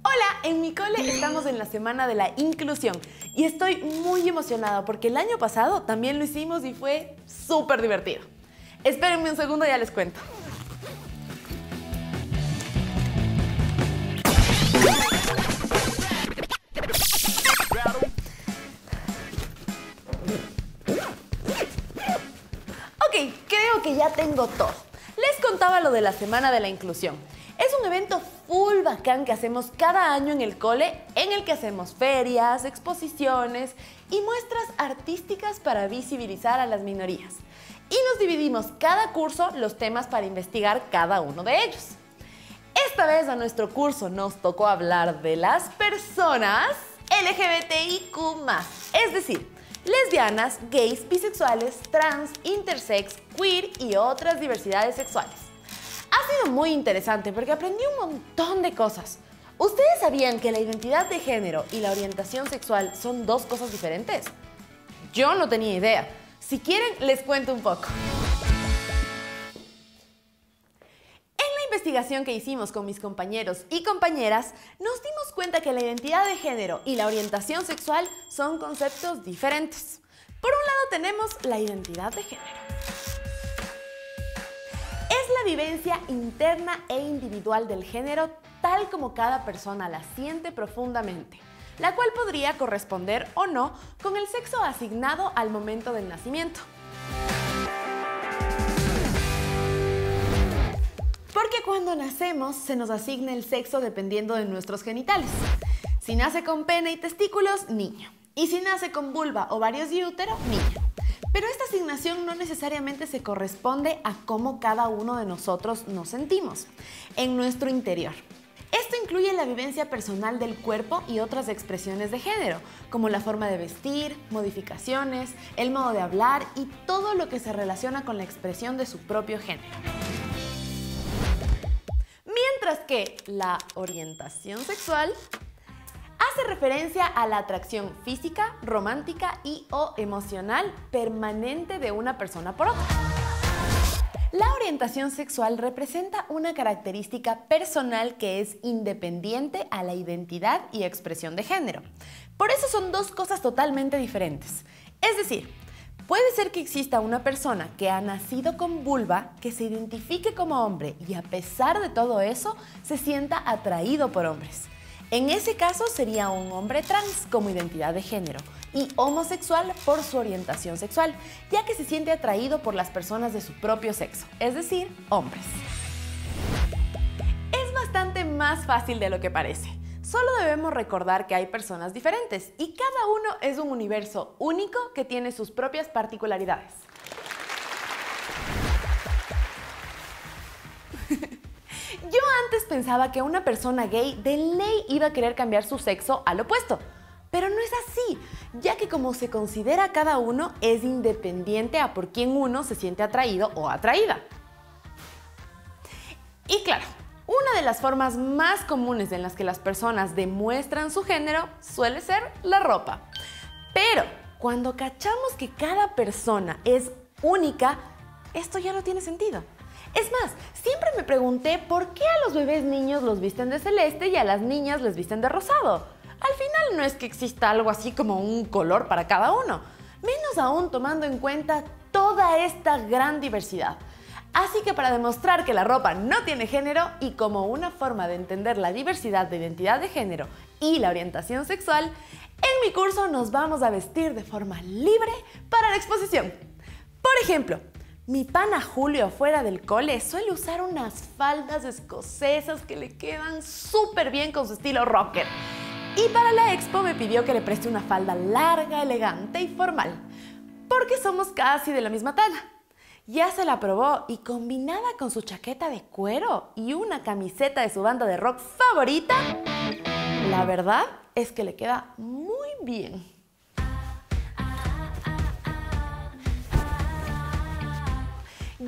Hola, en mi cole estamos en la semana de la inclusión y estoy muy emocionada porque el año pasado también lo hicimos y fue súper divertido. Espérenme un segundo y ya les cuento. Ok, creo que ya tengo todo. Les contaba lo de la semana de la inclusión. Es un evento full bacán que hacemos cada año en el cole, en el que hacemos ferias, exposiciones y muestras artísticas para visibilizar a las minorías. Y nos dividimos cada curso los temas para investigar cada uno de ellos. Esta vez a nuestro curso nos tocó hablar de las personas LGBTIQ+, es decir, lesbianas, gays, bisexuales, trans, intersex, queer y otras diversidades sexuales. Ha sido muy interesante porque aprendí un montón de cosas. ¿Ustedes sabían que la identidad de género y la orientación sexual son dos cosas diferentes? Yo no tenía idea. Si quieren, les cuento un poco. En la investigación que hicimos con mis compañeros y compañeras, nos dimos cuenta que la identidad de género y la orientación sexual son conceptos diferentes. Por un lado tenemos la identidad de género. Es la vivencia interna e individual del género tal como cada persona la siente profundamente, la cual podría corresponder o no con el sexo asignado al momento del nacimiento. Porque cuando nacemos se nos asigna el sexo dependiendo de nuestros genitales. Si nace con pene y testículos, niño. Y si nace con vulva, ovarios y útero, niño. Pero esta asignación no necesariamente se corresponde a cómo cada uno de nosotros nos sentimos en nuestro interior. Esto incluye la vivencia personal del cuerpo y otras expresiones de género, como la forma de vestir, modificaciones, el modo de hablar y todo lo que se relaciona con la expresión de su propio género. Mientras que la orientación sexual hace referencia a la atracción física, romántica y o emocional permanente de una persona por otra. La orientación sexual representa una característica personal que es independiente a la identidad y expresión de género. Por eso son dos cosas totalmente diferentes. Es decir, puede ser que exista una persona que ha nacido con vulva, que se identifique como hombre y a pesar de todo eso, se sienta atraído por hombres. En ese caso sería un hombre trans como identidad de género y homosexual por su orientación sexual, ya que se siente atraído por las personas de su propio sexo, es decir, hombres. Es bastante más fácil de lo que parece. Solo debemos recordar que hay personas diferentes y cada uno es un universo único que tiene sus propias particularidades. Yo antes pensaba que una persona gay de ley iba a querer cambiar su sexo al opuesto, pero no es así, ya que como se considera cada uno es independiente a por quién uno se siente atraído o atraída. Y claro, una de las formas más comunes en las que las personas demuestran su género suele ser la ropa. Pero cuando cachamos que cada persona es única, esto ya no tiene sentido. Es más, siempre me pregunté por qué a los bebés niños los visten de celeste y a las niñas les visten de rosado. Al final no es que exista algo así como un color para cada uno, menos aún tomando en cuenta toda esta gran diversidad. Así que para demostrar que la ropa no tiene género y como una forma de entender la diversidad de identidad de género y la orientación sexual, en mi curso nos vamos a vestir de forma libre para la exposición. Por ejemplo, mi pana Julio fuera del cole suele usar unas faldas escocesas que le quedan súper bien con su estilo rocker. Y para la expo me pidió que le preste una falda larga, elegante y formal, porque somos casi de la misma talla. Ya se la probó y combinada con su chaqueta de cuero y una camiseta de su banda de rock favorita, la verdad es que le queda muy bien.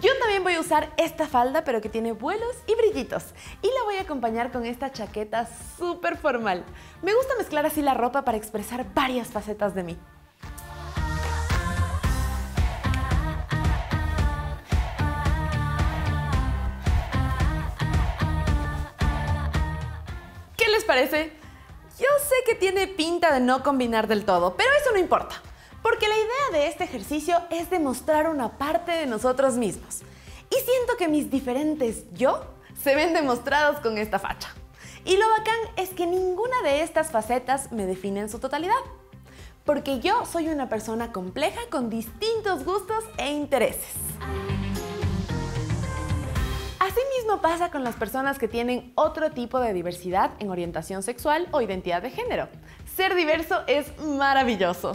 Yo también voy a usar esta falda, pero que tiene vuelos y brillitos. Y la voy a acompañar con esta chaqueta súper formal. Me gusta mezclar así la ropa para expresar varias facetas de mí. parece? Yo sé que tiene pinta de no combinar del todo, pero eso no importa, porque la idea de este ejercicio es demostrar una parte de nosotros mismos. Y siento que mis diferentes yo se ven demostrados con esta facha. Y lo bacán es que ninguna de estas facetas me define en su totalidad, porque yo soy una persona compleja con distintos gustos e intereses. Asimismo pasa con las personas que tienen otro tipo de diversidad en orientación sexual o identidad de género. Ser diverso es maravilloso.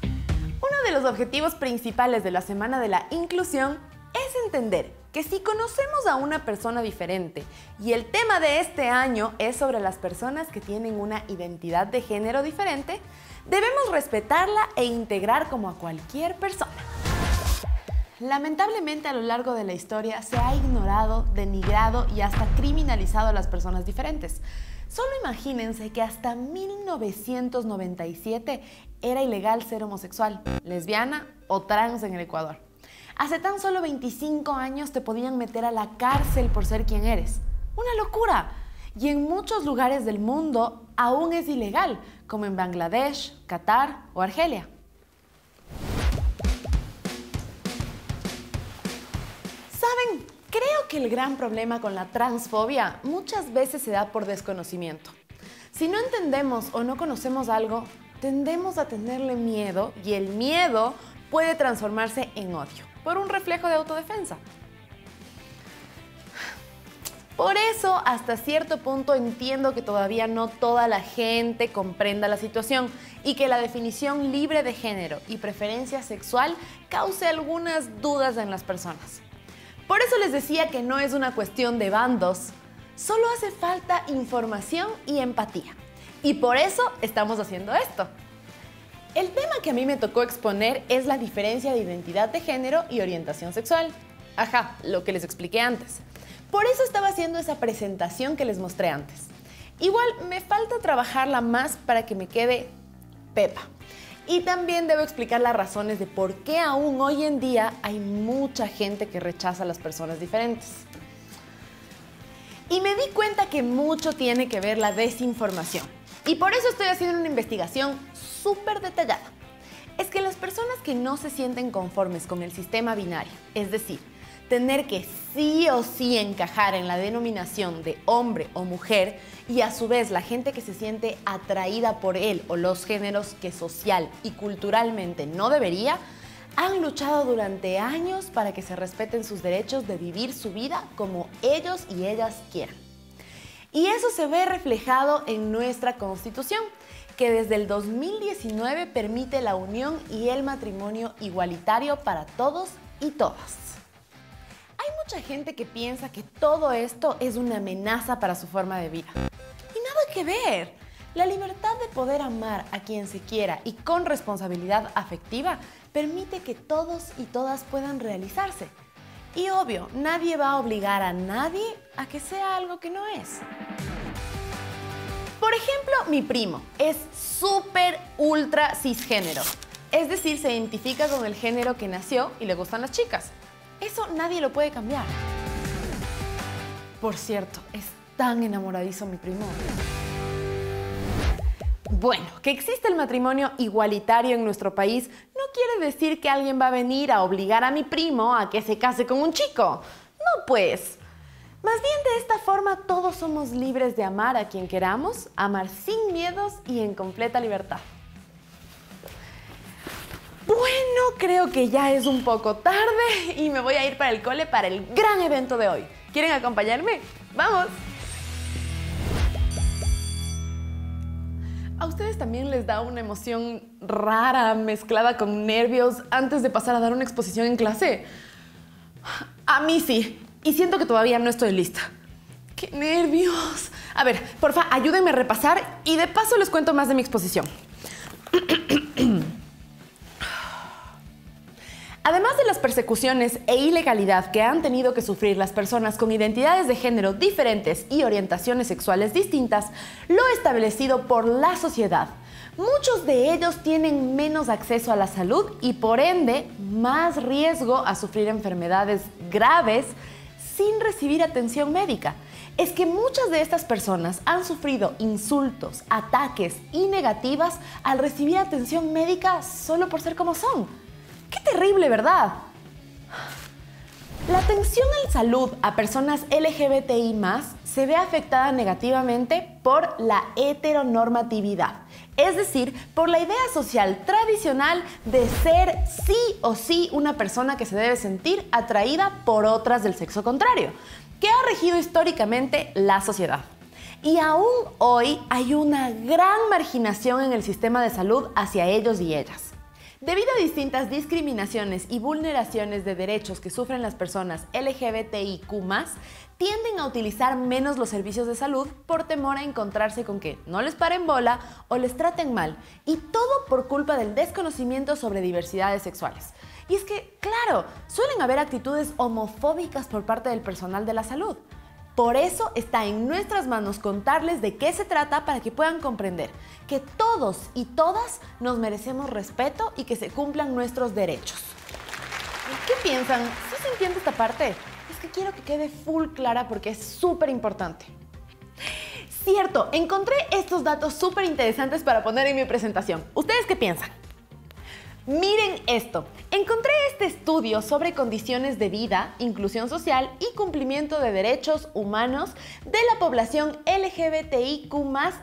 Uno de los objetivos principales de la Semana de la Inclusión es entender que si conocemos a una persona diferente y el tema de este año es sobre las personas que tienen una identidad de género diferente, debemos respetarla e integrar como a cualquier persona. Lamentablemente, a lo largo de la historia se ha ignorado, denigrado y hasta criminalizado a las personas diferentes. Solo imagínense que hasta 1997 era ilegal ser homosexual, lesbiana o trans en el Ecuador. Hace tan solo 25 años te podían meter a la cárcel por ser quien eres. ¡Una locura! Y en muchos lugares del mundo aún es ilegal, como en Bangladesh, Qatar o Argelia. ¿Saben? Creo que el gran problema con la transfobia muchas veces se da por desconocimiento. Si no entendemos o no conocemos algo, tendemos a tenerle miedo y el miedo puede transformarse en odio, por un reflejo de autodefensa. Por eso, hasta cierto punto entiendo que todavía no toda la gente comprenda la situación y que la definición libre de género y preferencia sexual cause algunas dudas en las personas. Por eso les decía que no es una cuestión de bandos, solo hace falta información y empatía. Y por eso estamos haciendo esto. El tema que a mí me tocó exponer es la diferencia de identidad de género y orientación sexual. Ajá, lo que les expliqué antes. Por eso estaba haciendo esa presentación que les mostré antes. Igual me falta trabajarla más para que me quede pepa. Y también debo explicar las razones de por qué aún hoy en día hay mucha gente que rechaza a las personas diferentes. Y me di cuenta que mucho tiene que ver la desinformación. Y por eso estoy haciendo una investigación súper detallada. Es que las personas que no se sienten conformes con el sistema binario, es decir, tener que sí o sí encajar en la denominación de hombre o mujer, y a su vez la gente que se siente atraída por él o los géneros que social y culturalmente no debería, han luchado durante años para que se respeten sus derechos de vivir su vida como ellos y ellas quieran. Y eso se ve reflejado en nuestra Constitución, que desde el 2019 permite la unión y el matrimonio igualitario para todos y todas. Hay mucha gente que piensa que todo esto es una amenaza para su forma de vida. Y nada que ver. La libertad de poder amar a quien se quiera y con responsabilidad afectiva permite que todos y todas puedan realizarse. Y obvio, nadie va a obligar a nadie a que sea algo que no es. Por ejemplo, mi primo es súper ultra cisgénero. Es decir, se identifica con el género que nació y le gustan las chicas. Eso nadie lo puede cambiar. Por cierto, es tan enamoradizo mi primo. Bueno, que existe el matrimonio igualitario en nuestro país no quiere decir que alguien va a venir a obligar a mi primo a que se case con un chico. No pues. Más bien de esta forma todos somos libres de amar a quien queramos, amar sin miedos y en completa libertad. Bueno, creo que ya es un poco tarde y me voy a ir para el cole para el gran evento de hoy. ¿Quieren acompañarme? ¡Vamos! ¿A ustedes también les da una emoción rara mezclada con nervios antes de pasar a dar una exposición en clase? A mí sí, y siento que todavía no estoy lista. ¡Qué nervios! A ver, porfa, ayúdenme a repasar y de paso les cuento más de mi exposición. Además de las persecuciones e ilegalidad que han tenido que sufrir las personas con identidades de género diferentes y orientaciones sexuales distintas, lo establecido por la sociedad, muchos de ellos tienen menos acceso a la salud y por ende más riesgo a sufrir enfermedades graves sin recibir atención médica. es que muchas de estas personas han sufrido insultos, ataques y negativas al recibir atención médica solo por ser como son. ¡Qué terrible, ¿verdad? La atención en salud a personas LGBTI+ se ve afectada negativamente por la heteronormatividad, es decir, por la idea social tradicional de ser sí o sí una persona que se debe sentir atraída por otras del sexo contrario, que ha regido históricamente la sociedad. Y aún hoy hay una gran marginación en el sistema de salud hacia ellos y ellas. Debido a distintas discriminaciones y vulneraciones de derechos que sufren las personas LGBTIQ+, tienden a utilizar menos los servicios de salud por temor a encontrarse con que no les paren bola o les traten mal, y todo por culpa del desconocimiento sobre diversidades sexuales. Y es que, claro, suelen haber actitudes homofóbicas por parte del personal de la salud. Por eso está en nuestras manos contarles de qué se trata para que puedan comprender que todos y todas nos merecemos respeto y que se cumplan nuestros derechos. ¿Qué piensan? ¿Sí se entiende esta parte? Es que quiero que quede full clara porque es súper importante. Cierto, encontré estos datos súper interesantes para poner en mi presentación. ¿Ustedes qué piensan? Miren esto, encontré este estudio sobre condiciones de vida, inclusión social y cumplimiento de derechos humanos de la población LGBTIQ+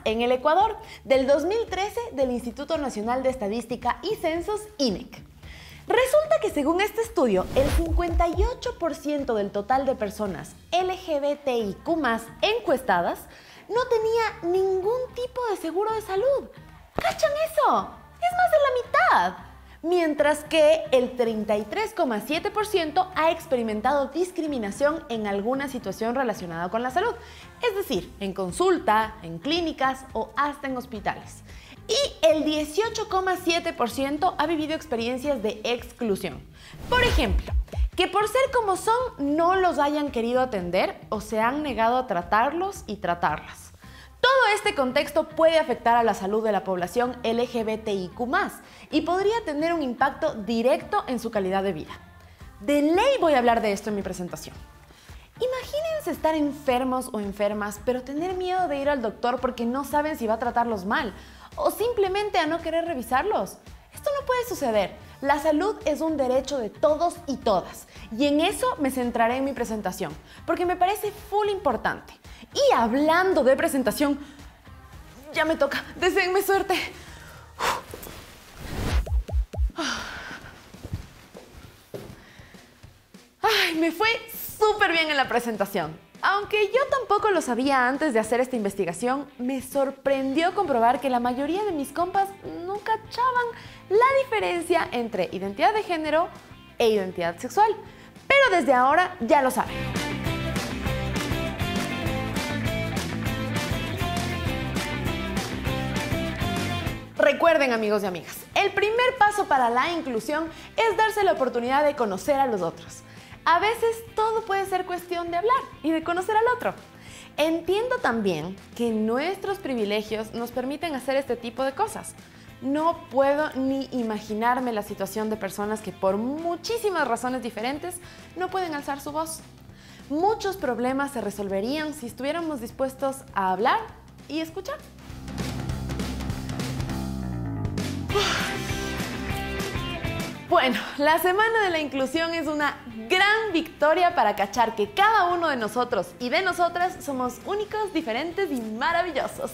en el Ecuador, del 2013 del Instituto Nacional de Estadística y Censos, INEC. Resulta que según este estudio, el 58% del total de personas LGBTIQ+ encuestadas no tenía ningún tipo de seguro de salud. ¿Cachan eso? Es más de la mitad. Mientras que el 33,7% ha experimentado discriminación en alguna situación relacionada con la salud, es decir, en consulta, en clínicas o hasta en hospitales. Y el 18,7% ha vivido experiencias de exclusión. Por ejemplo, que por ser como son no los hayan querido atender o se han negado a tratarlos y tratarlas. Todo este contexto puede afectar a la salud de la población LGBTIQ+ y podría tener un impacto directo en su calidad de vida. De ley voy a hablar de esto en mi presentación. Imagínense estar enfermos o enfermas, pero tener miedo de ir al doctor porque no saben si va a tratarlos mal o simplemente a no querer revisarlos. Esto no puede suceder. La salud es un derecho de todos y todas, y en eso me centraré en mi presentación, porque me parece full importante. Y hablando de presentación, ya me toca, deseenme suerte. Ay, me fue súper bien en la presentación. Aunque yo tampoco lo sabía antes de hacer esta investigación, me sorprendió comprobar que la mayoría de mis compas no cachaban la diferencia entre identidad de género e identidad sexual. Pero desde ahora ya lo saben. Recuerden, amigos y amigas, el primer paso para la inclusión es darse la oportunidad de conocer a los otros. A veces todo puede ser cuestión de hablar y de conocer al otro. Entiendo también que nuestros privilegios nos permiten hacer este tipo de cosas. No puedo ni imaginarme la situación de personas que por muchísimas razones diferentes no pueden alzar su voz. Muchos problemas se resolverían si estuviéramos dispuestos a hablar y escuchar. Bueno, la Semana de la Inclusión es una gran victoria para cachar que cada uno de nosotros y de nosotras somos únicos, diferentes y maravillosos.